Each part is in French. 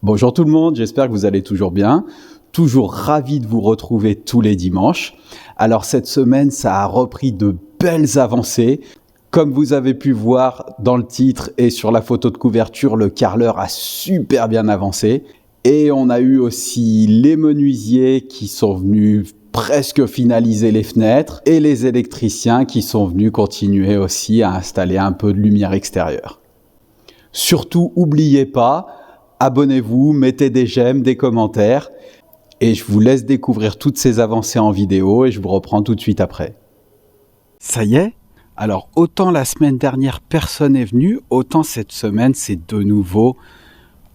Bonjour tout le monde, j'espère que vous allez toujours bien. Toujours ravi de vous retrouver tous les dimanches. Alors cette semaine, ça a repris de belles avancées. Comme vous avez pu voir dans le titre et sur la photo de couverture, le carreleur a super bien avancé. Et on a eu aussi les menuisiers qui sont venus presque finaliser les fenêtres et les électriciens qui sont venus continuer aussi à installer un peu de lumière extérieure. Surtout, n'oubliez pas, abonnez-vous, mettez des j'aime, des commentaires et je vous laisse découvrir toutes ces avancées en vidéo et je vous reprends tout de suite après. Ça y est? Alors autant la semaine dernière personne n'est venu, autant cette semaine c'est de nouveau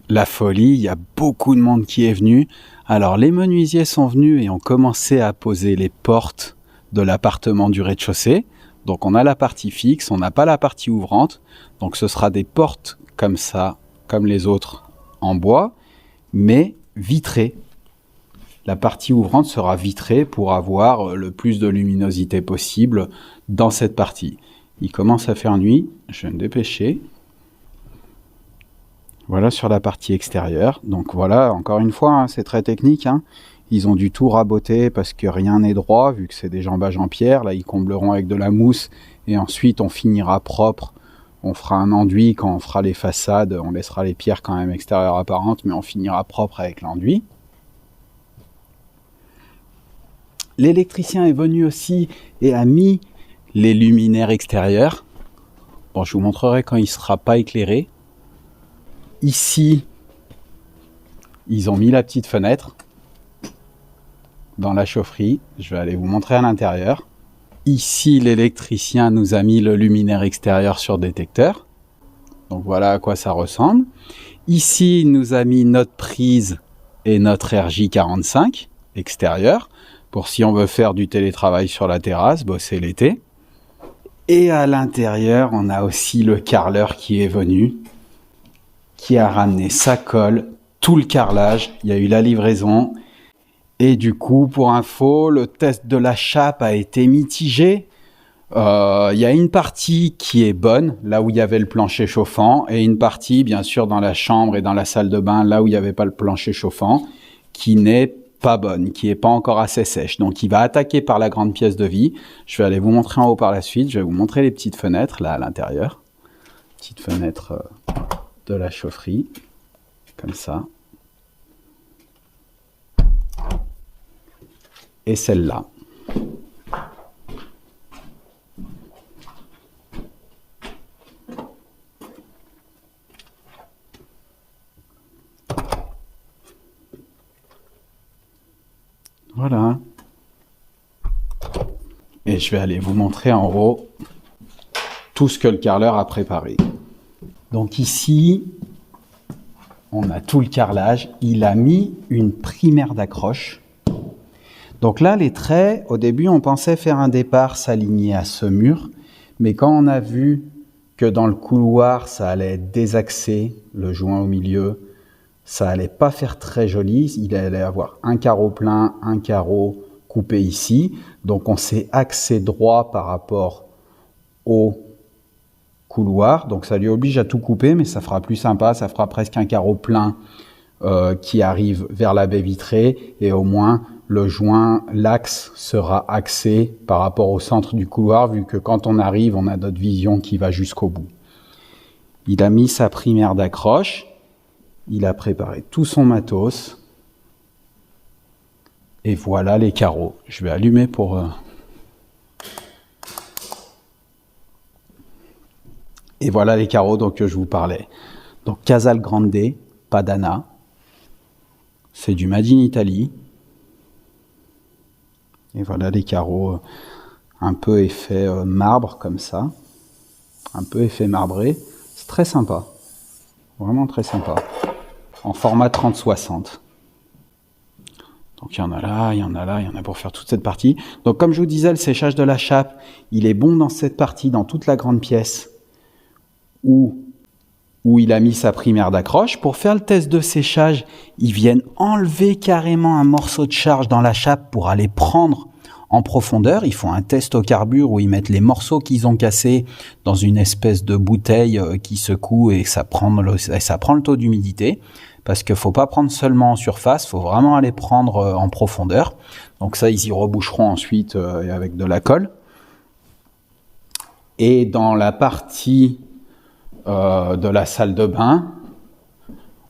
la folie, il y a beaucoup de monde qui est venu. Alors les menuisiers sont venus et ont commencé à poser les portes de l'appartement du rez-de-chaussée. Donc on a la partie fixe, on n'a pas la partie ouvrante. Donc ce sera des portes comme ça, comme les autres en bois, mais vitrées. La partie ouvrante sera vitrée pour avoir le plus de luminosité possible dans cette partie. Il commence à faire nuit, je vais me dépêcher. Voilà sur la partie extérieure. Donc voilà, encore une fois, c'est très technique. Ils ont dû tout raboter parce que rien n'est droit, vu que c'est des jambages en pierre. Là, ils combleront avec de la mousse et ensuite on finira propre. On fera un enduit quand on fera les façades. On laissera les pierres quand même extérieures apparentes, mais on finira propre avec l'enduit. L'électricien est venu aussi et a mis les luminaires extérieurs. Bon, je vous montrerai quand il ne sera pas éclairé. Ici, ils ont mis la petite fenêtre dans la chaufferie. Je vais aller vous montrer à l'intérieur. Ici, l'électricien nous a mis le luminaire extérieur sur détecteur. Donc voilà à quoi ça ressemble. Ici, il nous a mis notre prise et notre RJ45 extérieur pour si on veut faire du télétravail sur la terrasse, bosser l'été. Et à l'intérieur, on a aussi le carreleur qui est venu, qui a ramené sa colle, tout le carrelage, il y a eu la livraison. Et du coup, pour info, le test de la chape a été mitigé. Il y a une partie qui est bonne, là où il y avait le plancher chauffant, et une partie, bien sûr, dans la chambre et dans la salle de bain, là où il n'y avait pas le plancher chauffant, qui n'est pas bonne, qui n'est pas encore assez sèche. Donc, il va attaquer par la grande pièce de vie. Je vais aller vous montrer en haut par la suite. Je vais vous montrer les petites fenêtres, là, à l'intérieur. Petite fenêtre de la chaufferie, comme ça. Et celle-là. Voilà. Et je vais aller vous montrer en haut tout ce que le carreleur a préparé. Donc ici, on a tout le carrelage. Il a mis une primaire d'accroche. Donc là, les traits, au début, on pensait faire un départ s'aligner à ce mur. Mais quand on a vu que dans le couloir, ça allait être désaxé, le joint au milieu, ça allait pas faire très joli. Il allait avoir un carreau plein, un carreau coupé ici. Donc on s'est axé droit par rapport au couloir. Donc ça lui oblige à tout couper, mais ça fera plus sympa. Ça fera presque un carreau plein qui arrive vers la baie vitrée. Et au moins, le joint, l'axe sera axé par rapport au centre du couloir, vu que quand on arrive, on a notre vision qui va jusqu'au bout. Il a mis sa primaire d'accroche. Il a préparé tout son matos. Et voilà les carreaux. Je vais allumer pour... Et voilà les carreaux dont je vous parlais. Donc Casal Grande, Padana. C'est du Made in Italy. Et voilà les carreaux un peu effet marbre comme ça. Un peu effet marbré. C'est très sympa. Vraiment très sympa. En format 30-60. Donc il y en a là, il y en a là, il y en a pour faire toute cette partie. Donc comme je vous disais, le séchage de la chape, il est bon dans cette partie, dans toute la grande pièce où il a mis sa primaire d'accroche. Pour faire le test de séchage, ils viennent enlever carrément un morceau de charge dans la chape pour aller prendre en profondeur. Ils font un test au carbure où ils mettent les morceaux qu'ils ont cassés dans une espèce de bouteille qui secoue et ça prend le taux d'humidité. parce qu'il ne faut pas prendre seulement en surface, il faut vraiment aller prendre en profondeur. Donc ça, ils y reboucheront ensuite avec de la colle. Et dans la partie de la salle de bain,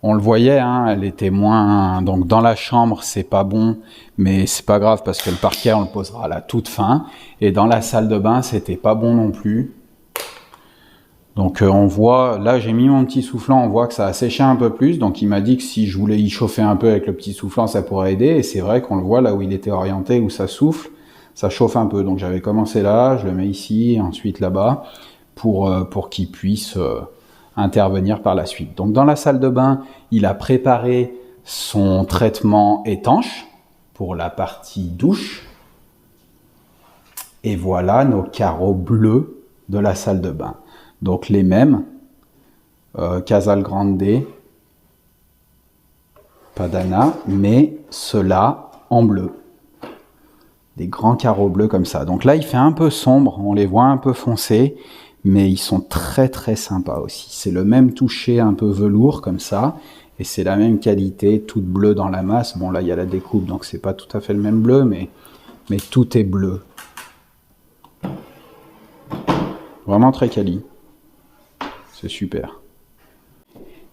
on le voyait, hein, elle était moins... Donc dans la chambre, c'est pas bon, mais c'est pas grave parce que le parquet, on le posera à la toute fin. Et dans la salle de bain, c'était pas bon non plus. Donc on voit, là j'ai mis mon petit soufflant, on voit que ça a séché un peu plus. Donc il m'a dit que si je voulais y chauffer un peu avec le petit soufflant, ça pourrait aider. Et c'est vrai qu'on le voit là où il était orienté, où ça souffle, ça chauffe un peu. Donc j'avais commencé là, je le mets ici, ensuite là-bas, pour qu'il puisse... intervenir par la suite. Donc dans la salle de bain, il a préparé son traitement étanche pour la partie douche. Et voilà nos carreaux bleus de la salle de bain. Donc les mêmes, Casalgrande, Padana, mais ceux-là en bleu. Des grands carreaux bleus comme ça. Donc là, il fait un peu sombre, on les voit un peu foncés, mais ils sont très très sympas aussi. C'est le même toucher un peu velours comme ça, et c'est la même qualité, toute bleue dans la masse. Bon là il y a la découpe, donc c'est pas tout à fait le même bleu, mais tout est bleu. Vraiment très quali. C'est super.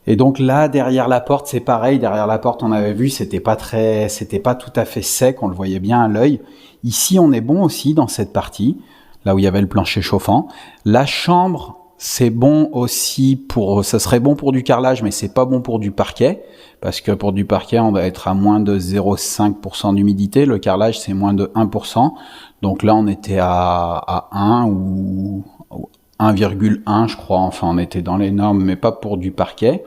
Et donc là, derrière la porte, c'est pareil. Derrière la porte, on avait vu, c'était pas tout à fait sec, on le voyait bien à l'œil. Ici, on est bon aussi dans cette partie, là où il y avait le plancher chauffant. La chambre, c'est bon aussi ça serait bon pour du carrelage, mais c'est pas bon pour du parquet, parce que pour du parquet, on va être à moins de 0,5% d'humidité. Le carrelage, c'est moins de 1%. Donc là, on était à 1 ou 1,1, je crois. Enfin, on était dans les normes, mais pas pour du parquet.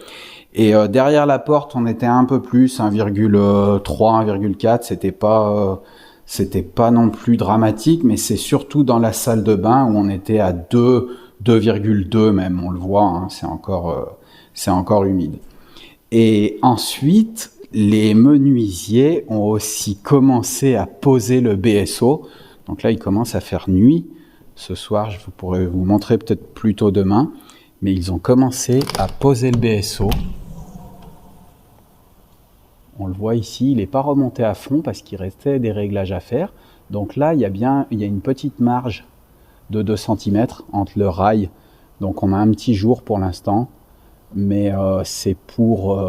Et derrière la porte, on était un peu plus, 1,3, 1,4. C'était pas non plus dramatique, mais c'est surtout dans la salle de bain où on était à 2,2 même, on le voit, hein, c'est encore humide. Et ensuite, les menuisiers ont aussi commencé à poser le BSO. Donc là, il commence à faire nuit. Ce soir, je pourrais vous montrer peut-être plus tôt demain, mais ils ont commencé à poser le BSO. On le voit ici, il n'est pas remonté à fond parce qu'il restait des réglages à faire. Donc là, il y a une petite marge de 2 cm entre le rail. Donc on a un petit jour pour l'instant, mais c'est pour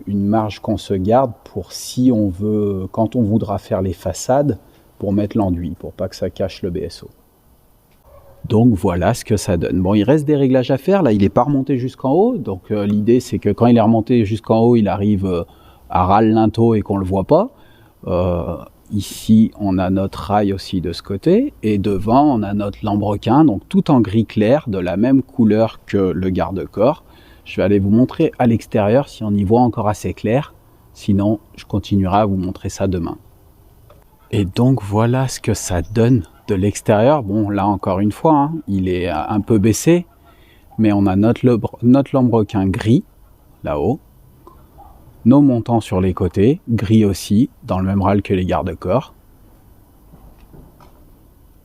une marge qu'on se garde pour si on veut, quand on voudra faire les façades, pour mettre l'enduit, pour pas que ça cache le BSO. Donc voilà ce que ça donne. Bon, il reste des réglages à faire. Là, il n'est pas remonté jusqu'en haut. Donc l'idée, c'est que quand il est remonté jusqu'en haut, il arrive à ras le linteau et qu'on ne le voit pas. Ici, on a notre rail aussi de ce côté. Et devant, on a notre lambrequin, donc tout en gris clair, de la même couleur que le garde-corps. Je vais aller vous montrer à l'extérieur si on y voit encore assez clair. Sinon, je continuerai à vous montrer ça demain. Et donc, voilà ce que ça donne de l'extérieur. Bon, là, encore une fois, hein, il est un peu baissé. Mais on a notre lambrequin gris, là-haut. Nos montants sur les côtés, gris aussi, dans le même râle que les garde-corps.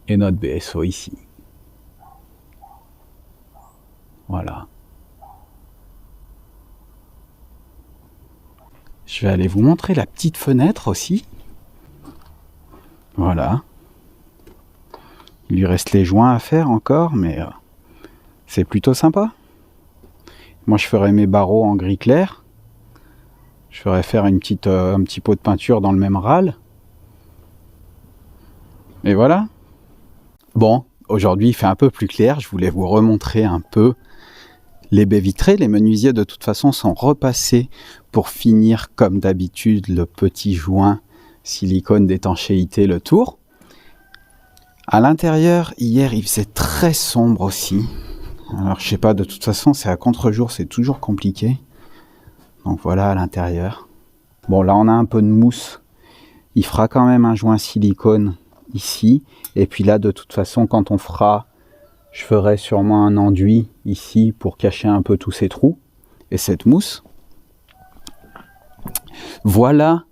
Et notre BSO ici. Voilà. Je vais aller vous montrer la petite fenêtre aussi. Voilà. Il lui reste les joints à faire encore, mais c'est plutôt sympa. Moi, je ferai mes barreaux en gris clair. Je ferai faire un petit pot de peinture dans le même râle. Et voilà. Bon, aujourd'hui, il fait un peu plus clair. Je voulais vous remontrer un peu les baies vitrées. Les menuisiers, de toute façon, sont repassés pour finir, comme d'habitude, le petit joint silicone d'étanchéité, le tour. À l'intérieur, hier, il faisait très sombre aussi. Alors, je sais pas, de toute façon, c'est à contre-jour, c'est toujours compliqué. Donc voilà, à l'intérieur. Bon, là, on a un peu de mousse. Il fera quand même un joint silicone ici. Et puis là, de toute façon, quand on fera, je ferai sûrement un enduit ici pour cacher un peu tous ces trous et cette mousse. Voilà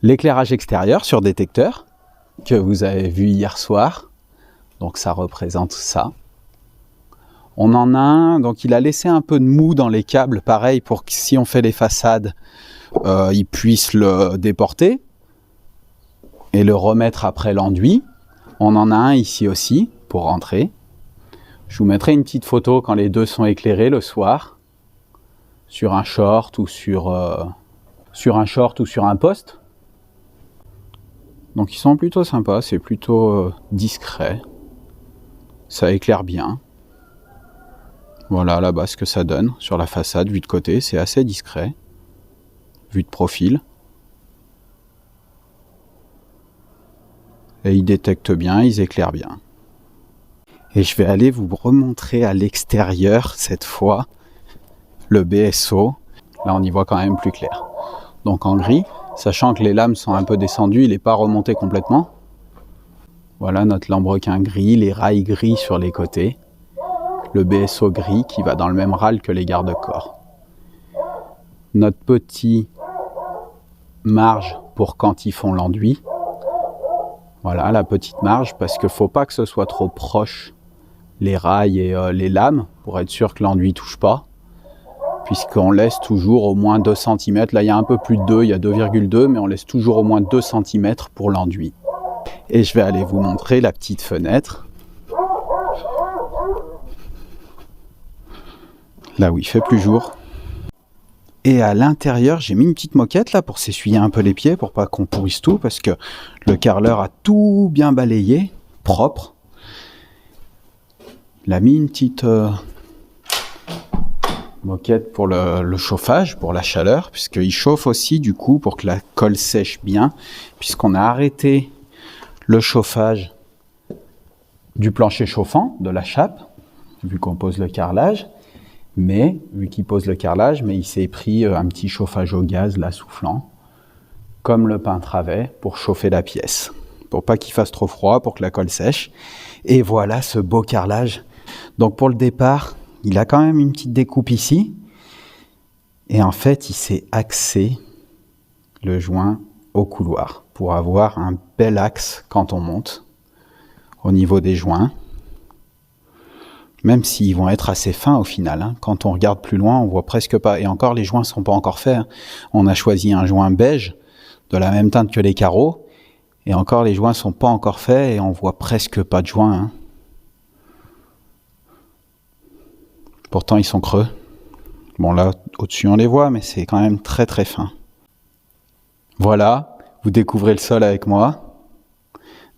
l'éclairage extérieur sur détecteur que vous avez vu hier soir. Donc ça représente ça. On en a un, donc il a laissé un peu de mou dans les câbles, pareil, pour que si on fait les façades, il puisse le déporter et le remettre après l'enduit. On en a un ici aussi, pour rentrer. Je vous mettrai une petite photo quand les deux sont éclairés le soir, sur un short ou sur un poste. Donc ils sont plutôt sympas, c'est plutôt discret. Ça éclaire bien. Voilà là-bas ce que ça donne sur la façade, vue de côté, c'est assez discret. Vue de profil. Et ils détectent bien, ils éclairent bien. Et je vais aller vous remontrer à l'extérieur, cette fois, le BSO. Là, on y voit quand même plus clair. Donc en gris, sachant que les lames sont un peu descendues, il n'est pas remonté complètement. Voilà notre lambrequin gris, les rails gris sur les côtés. Le BSO gris qui va dans le même râle que les garde-corps. Notre petit marge pour quand ils font l'enduit. Voilà la petite marge parce qu'il ne faut pas que ce soit trop proche les rails et les lames pour être sûr que l'enduit ne touche pas. Puisqu'on laisse toujours au moins 2 cm. Là, il y a un peu plus de 2, il y a 2,2, mais on laisse toujours au moins 2 cm pour l'enduit. Et je vais aller vous montrer la petite fenêtre. Là où il fait plus jour. Et à l'intérieur, j'ai mis une petite moquette là pour s'essuyer un peu les pieds, pour pas qu'on pourrisse tout, parce que le carreleur a tout bien balayé, propre. Il a mis une petite moquette pour le chauffage, pour la chaleur, puisqu'il chauffe aussi du coup pour que la colle sèche bien, puisqu'on a arrêté le chauffage du plancher chauffant, de la chape, vu qu'on pose le carrelage. Mais, vu qu'il pose le carrelage, mais il s'est pris un petit chauffage au gaz, là, soufflant, comme le peintre avait, pour chauffer la pièce. Pour pas qu'il fasse trop froid, pour que la colle sèche. Et voilà ce beau carrelage. Donc pour le départ, il a quand même une petite découpe ici. Et en fait, il s'est axé le joint au couloir, pour avoir un bel axe quand on monte, au niveau des joints. Même s'ils vont être assez fins au final. Hein. Quand on regarde plus loin, on voit presque pas. Et encore, les joints sont pas encore faits. Hein. On a choisi un joint beige, de la même teinte que les carreaux. Et encore, les joints sont pas encore faits et on voit presque pas de joints. Hein. Pourtant, ils sont creux. Bon, là, au-dessus, on les voit, mais c'est quand même très très fin. Voilà, vous découvrez le sol avec moi.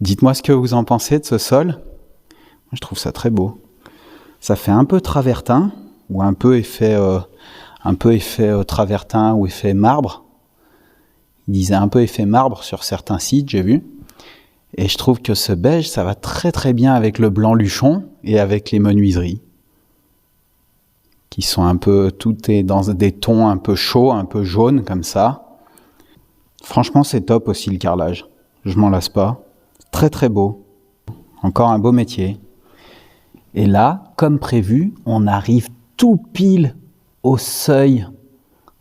Dites-moi ce que vous en pensez de ce sol. Moi, je trouve ça très beau. Ça fait un peu travertin, ou un peu effet travertin ou effet marbre. Il disait un peu effet marbre sur certains sites, j'ai vu. Et je trouve que ce beige, ça va très très bien avec le blanc luchon et avec les menuiseries. Qui sont un peu, tout est dans des tons un peu chauds, un peu jaunes comme ça. Franchement, c'est top aussi le carrelage. Je m'en lasse pas. Très très beau. Encore un beau métier. Et là, comme prévu, on arrive tout pile au seuil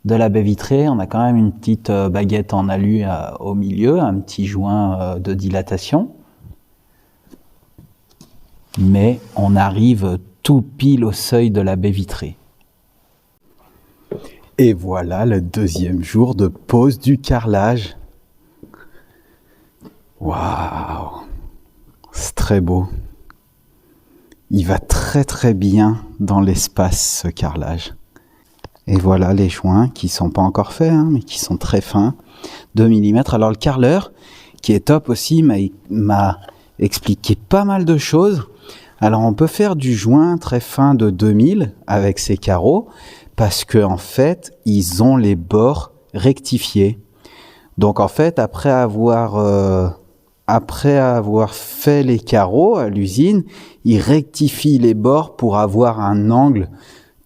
de la baie vitrée. On a quand même une petite baguette en alu au milieu, un petit joint de dilatation. Mais on arrive tout pile au seuil de la baie vitrée. Et voilà le deuxième jour de pose du carrelage. Waouh! C'est très beau. Il va très très bien dans l'espace, ce carrelage. Et voilà les joints qui sont pas encore faits, hein, mais qui sont très fins, 2 mm. Alors le carreleur, qui est top aussi, m'a expliqué pas mal de choses. Alors on peut faire du joint très fin de 2000 avec ces carreaux, parce que en fait, ils ont les bords rectifiés. Donc en fait, après avoir fait les carreaux à l'usine, il rectifie les bords pour avoir un angle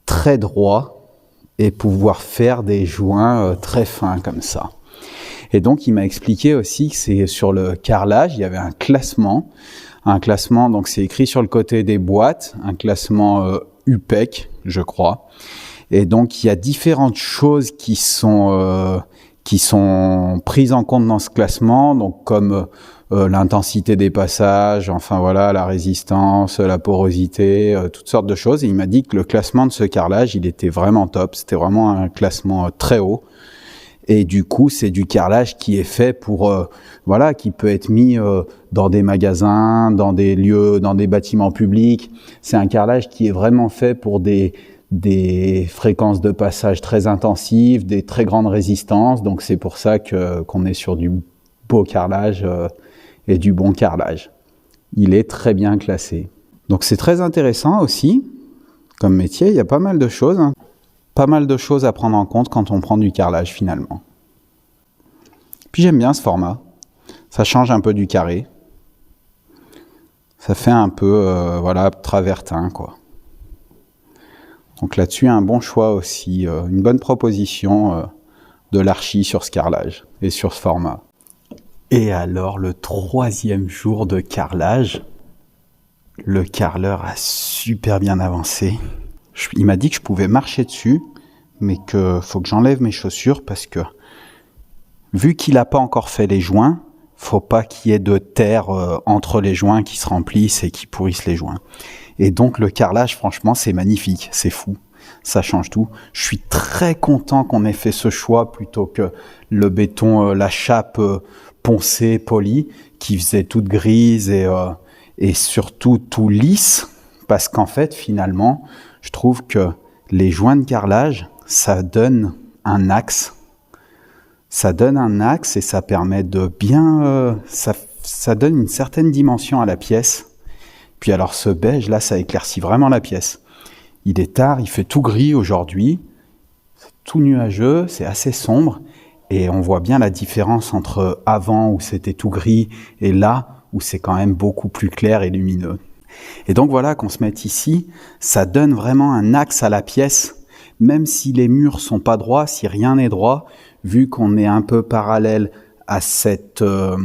très droit et pouvoir faire des joints très fins comme ça. Et donc, il m'a expliqué aussi que c'est sur le carrelage, il y avait un classement. Un classement, donc c'est écrit sur le côté des boîtes, un classement UPEC, je crois. Et donc, il y a différentes choses qui sont qui sont prises en compte dans ce classement, donc comme l'intensité des passages, enfin voilà, la résistance, la porosité, toutes sortes de choses. Et il m'a dit que le classement de ce carrelage, il était vraiment top. C'était vraiment un classement très haut. Et du coup, c'est du carrelage qui est fait pour, voilà, qui peut être mis dans des magasins, dans des lieux, dans des bâtiments publics. C'est un carrelage qui est vraiment fait pour des fréquences de passage très intensives, des très grandes résistances. Donc c'est pour ça qu'on est sur du beau carrelage et du bon carrelage. Il est très bien classé. Donc c'est très intéressant aussi comme métier. Il y a pas mal de choses, hein. Pas mal de choses à prendre en compte quand on prend du carrelage finalement. Puis j'aime bien ce format. Ça change un peu du carré. Ça fait un peu, voilà, travertin, quoi. Donc là-dessus, un bon choix aussi, une bonne proposition de l'Archi sur ce carrelage et sur ce format. Et alors, le 3e jour de carrelage, le carreleur a super bien avancé. Il m'a dit que je pouvais marcher dessus, mais que faut que j'enlève mes chaussures parce que, vu qu'il n'a pas encore fait les joints, faut pas qu'il y ait de terre entre les joints qui se remplissent et qui pourrissent les joints. Et donc le carrelage, franchement, c'est magnifique, c'est fou. Ça change tout. Je suis très content qu'on ait fait ce choix plutôt que le béton, la chape poncée, polie, qui faisait toute grise et surtout tout lisse. Parce qu'en fait, finalement, je trouve que les joints de carrelage, ça donne un axe. Ça donne un axe et ça permet de bien... ça donne une certaine dimension à la pièce. Puis alors ce beige là, ça éclaircit vraiment la pièce. Il est tard, il fait tout gris aujourd'hui, c'est tout nuageux, c'est assez sombre, et on voit bien la différence entre avant où c'était tout gris et là où c'est quand même beaucoup plus clair et lumineux. Et donc voilà, qu'on se mette ici, ça donne vraiment un axe à la pièce, même si les murs sont pas droits, si rien n'est droit, vu qu'on est un peu parallèle à ce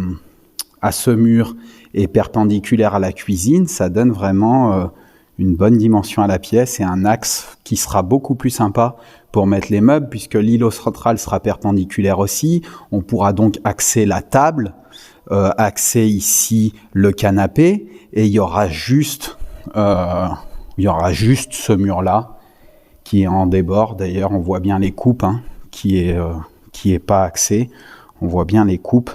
mur et perpendiculaire à la cuisine, ça donne vraiment une bonne dimension à la pièce et un axe qui sera beaucoup plus sympa pour mettre les meubles, puisque l'îlot central sera perpendiculaire aussi. On pourra donc axer la table, axer ici le canapé, et il y aura juste ce mur-là qui est en débord. D'ailleurs, on voit bien les coupes, hein, qui est pas axé. On voit bien les coupes.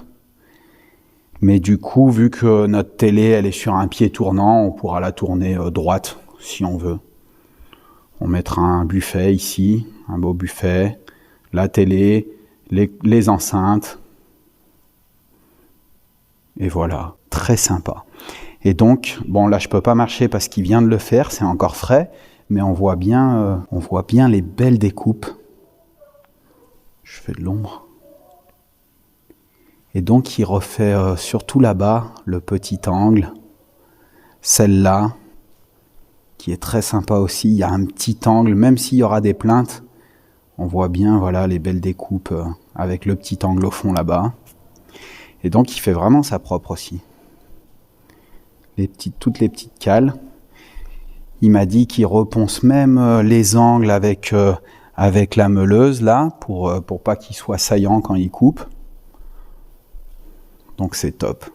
Mais du coup, vu que notre télé, elle est sur un pied tournant, on pourra la tourner droite, si on veut. On mettra un buffet ici, un beau buffet, la télé, les enceintes. Et voilà, très sympa. Et donc, bon là, je peux pas marcher parce qu'il vient de le faire, c'est encore frais, mais on voit bien les belles découpes. Je fais de l'ombre. Et donc, il refait surtout là-bas, le petit angle, celle-là, qui est très sympa aussi. Il y a un petit angle, même s'il y aura des plinthes, on voit bien, voilà, les belles découpes avec le petit angle au fond là-bas. Et donc, il fait vraiment sa propre aussi. Toutes les petites cales. Il m'a dit qu'il reponce même les angles avec la meuleuse, là, pour pas qu'il soit saillant quand il coupe. Donc c'est top.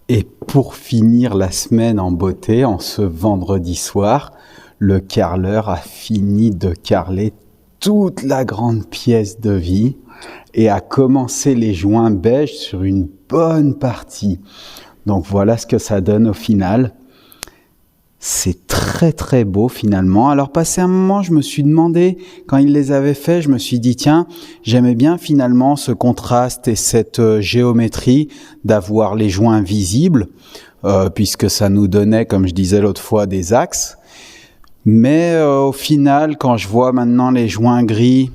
Et pour finir la semaine en beauté, en ce vendredi soir, le carreleur a fini de carreler toute la grande pièce de vie et a commencé les joints beige sur une bonne partie. Donc voilà ce que ça donne au final. C'est très très beau finalement. Alors passé un moment, je me suis demandé, quand il les avait faits, je me suis dit tiens, j'aimais bien finalement ce contraste et cette géométrie d'avoir les joints visibles, puisque ça nous donnait, comme je disais l'autre fois, des axes. Mais au final, quand je vois maintenant les joints gris,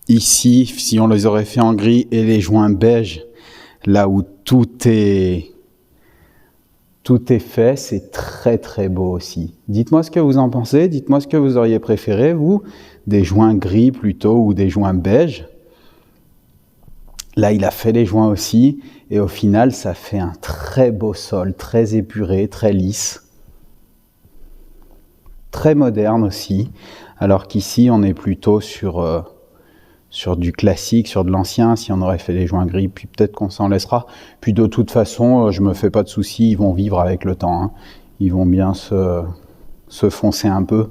ici, si on les aurait fait en gris, et les joints beige, là où tout est fait, c'est très très beau aussi. Dites-moi ce que vous en pensez, dites-moi ce que vous auriez préféré, vous, des joints gris plutôt ou des joints beige. Là, il a fait les joints aussi, et au final, ça fait un très beau sol, très épuré, très lisse, très moderne aussi, alors qu'ici, on est plutôt sur sur du classique, sur de l'ancien, si on aurait fait les joints gris, puis peut-être qu'on s'en laissera. Puis de toute façon, je me fais pas de soucis, ils vont vivre avec le temps, hein. Ils vont bien se foncer un peu.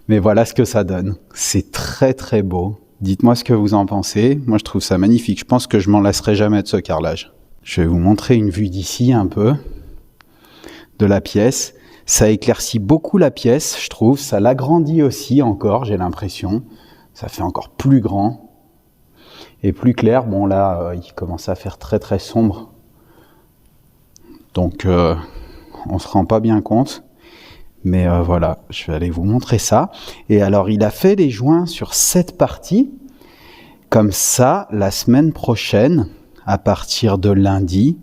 Mais voilà ce que ça donne. C'est très très beau. Dites-moi ce que vous en pensez. Moi, je trouve ça magnifique. Je pense que je m'en lasserai jamais de ce carrelage. Je vais vous montrer une vue d'ici un peu, de la pièce. Ça éclaircit beaucoup la pièce, je trouve. Ça l'agrandit aussi encore, j'ai l'impression. Ça fait encore plus grand et plus clair. Bon là, il commence à faire très très sombre. Donc, on se rend pas bien compte. Mais voilà, je vais aller vous montrer ça. Et alors, il a fait les joints sur cette partie. Comme ça, la semaine prochaine, à partir de lundi,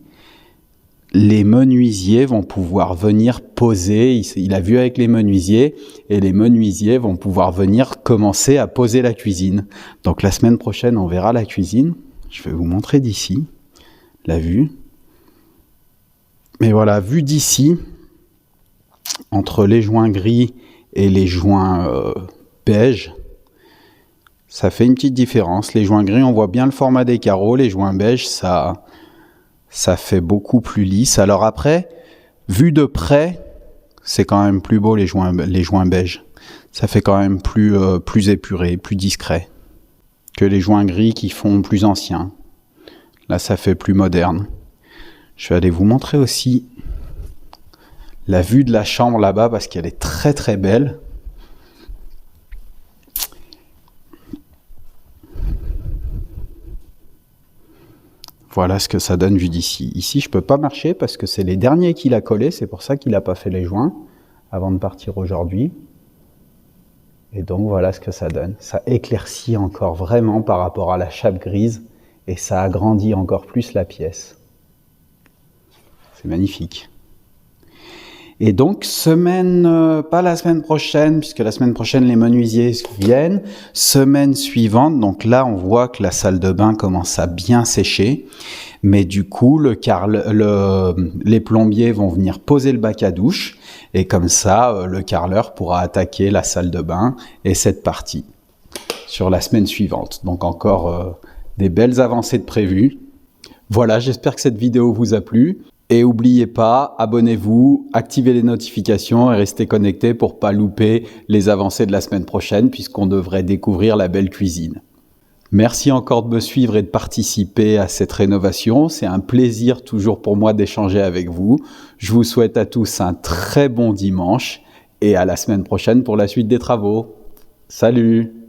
les menuisiers vont pouvoir venir poser. Il a vu avec les menuisiers, et les menuisiers vont pouvoir venir commencer à poser la cuisine. Donc la semaine prochaine, on verra la cuisine. Je vais vous montrer d'ici, la vue. Mais voilà, vue d'ici, entre les joints gris et les joints beige, ça fait une petite différence. Les joints gris, on voit bien le format des carreaux. Les joints beige, ça fait beaucoup plus lisse. Alors après, vu de près, c'est quand même plus beau les joints beige. Ça fait quand même plus épuré, plus discret que les joints gris qui font plus anciens. Là, ça fait plus moderne. Je vais aller vous montrer aussi la vue de la chambre là-bas parce qu'elle est très très belle. Voilà ce que ça donne vu d'ici. Ici, je peux pas marcher parce que c'est les derniers qu'il a collés. C'est pour ça qu'il n'a pas fait les joints avant de partir aujourd'hui. Et donc, voilà ce que ça donne. Ça éclaircit encore vraiment par rapport à la chape grise et ça agrandit encore plus la pièce. C'est magnifique. Et donc, pas la semaine prochaine, puisque la semaine prochaine, les menuisiers viennent. Semaine suivante, donc là, on voit que la salle de bain commence à bien sécher. Mais du coup, les plombiers vont venir poser le bac à douche. Et comme ça, le carreleur pourra attaquer la salle de bain et cette partie sur la semaine suivante. Donc encore des belles avancées de prévues. Voilà, j'espère que cette vidéo vous a plu. Et n'oubliez pas, abonnez-vous, activez les notifications et restez connectés pour pas louper les avancées de la semaine prochaine puisqu'on devrait découvrir la belle cuisine. Merci encore de me suivre et de participer à cette rénovation. C'est un plaisir toujours pour moi d'échanger avec vous. Je vous souhaite à tous un très bon dimanche et à la semaine prochaine pour la suite des travaux. Salut!